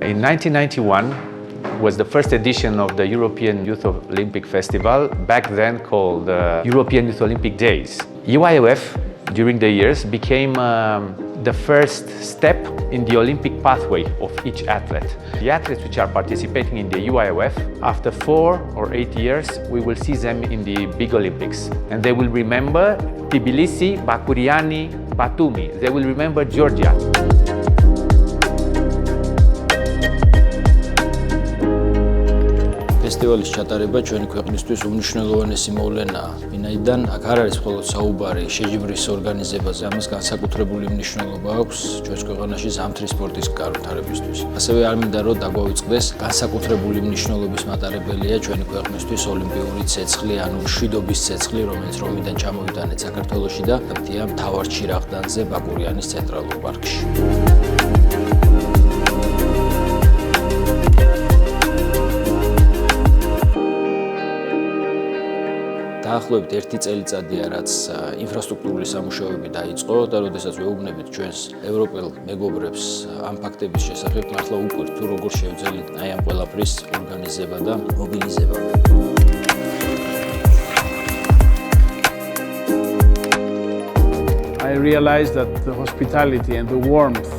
In 1991 was the first edition of the European Youth Olympic Festival, back then called European Youth Olympic Days. EYOF, during the years, became the first step in the Olympic pathway of each athlete. The athletes which are participating in the EYOF, after 4 or 8 years, we will see them in the big Olympics. And they will remember Tbilisi, Bakuriani, Batumi. They will remember Georgia. ფესტივალის ჩატარება ჩვენი ქვეყნისთვის უმნიშვნელოვანესი მოვლენაა. ვინაიდან აქ არ არის მხოლოდ საუბარი შეჯიბრის ორგანიზებაზე, ამას განსაკუთრებული მნიშვნელობა აქვს ჩვენს ქვეყანაში ზამთრის სპორტის განვითარებისთვის. ასევე არ მინდა რომ დაგვავიწყდეს განსაკუთრებული მნიშვნელობის მატარებელია ჩვენი ქვეყნისთვის ოლიმპიური ცეცხლი, ანუ მშვიდობის ცეცხლი, რომელიც რომიდან ჩამოვიტანეთ საქართველოში და დია მთავარ ჩირაღდანზე ბაკურიანის ცენტრალურ პარკში. დაახლოებით 1 წელიწადია, რაც ინფრასტრუქტურული სამუშაოები დაიწყო და როდესაც ვეუბნებით ჩვენს ევროპელ მეგობრებს ამ ფაქტების შესახებ, მართლა უკვირთ თუ როგორ შევძელით აი ამ ყველაფრის ორგანიზება და მობილიზება. I realized that the hospitality and the warmth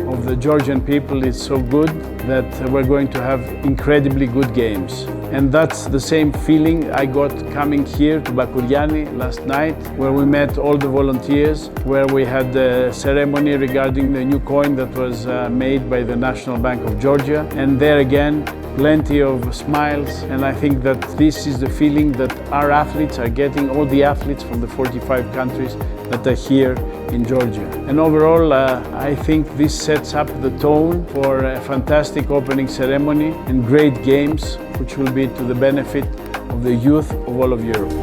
of the Georgian people is so good that we're going to have incredibly good games. And that's the same feeling I got coming here to Bakuriani last night, where we met all the volunteers, where we had the ceremony regarding the new coin that was made by the National Bank of Georgia. And there again, plenty of smiles. And I think that this is the feeling that our athletes are getting, all the athletes from the 45 countries that are here in Georgia. And overall, I think this sets up the tone for a fantastic opening ceremony and great games, which will be to the benefit of the youth of all of Europe.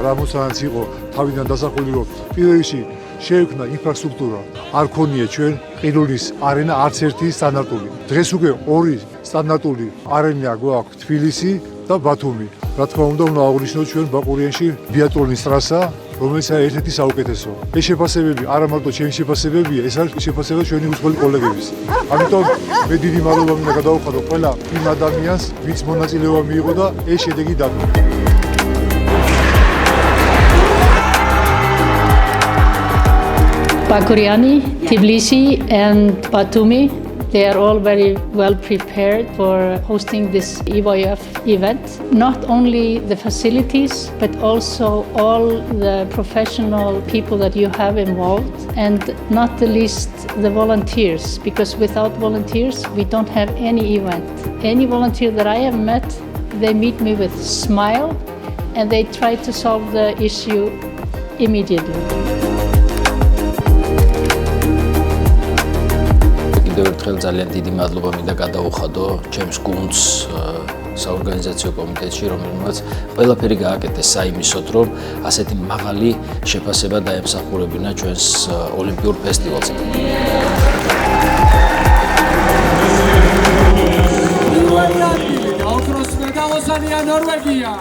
რამოსაც იყო თავიდან დასახული რომ პირველ რიგში შეექმნა ინფრასტრუქტურა, არ ქონია ჩვენ ყიდულის არენა არც ერთი სტანდარტული. დღეს უკვე 2 სტანდარტული არენა გვაქვს თბილისი და ბათუმი. რა თქმა უნდა, უნდა აღვნიშნოთ ჩვენ ბაკურიანში ბიატლონის ტრასა, რომელიც ერთ-ერთი საუკეთესო. ეს შეფასებები არა მარტო ჩემი შეფასებებია, ეს არის შეფასება ჩვენი უცხოელი კოლეგების. ამიტომ მე დიდი მადლობა მინდა გადავუხადო ყველა იმ ადამიანს, ვინც მონაწილეობა მიიღო და ეს შედეგი დადგა. Bakuriani, Tbilisi and Batumi, they are all very well prepared for hosting this EYOF event. Not only the facilities, but also all the professional people that you have involved, and not the least the volunteers, because without volunteers, we don't have any event. Any volunteer that I have met, they meet me with a smile, and they try to solve the issue immediately. კიდევ ერთხელ ძალიან დიდი მადლობა მინდა გადავუხადო ჩემს გუნდს საორგანიზაციო კომიტეტში, რომელმაც ყველაფერი გააკეთეს საიმისოდ, რომ ასეთი მაღალი შეფასება დაემსახურებინა ჩვენს ოლიმპიურ ფესტივალზე. ნორვეგია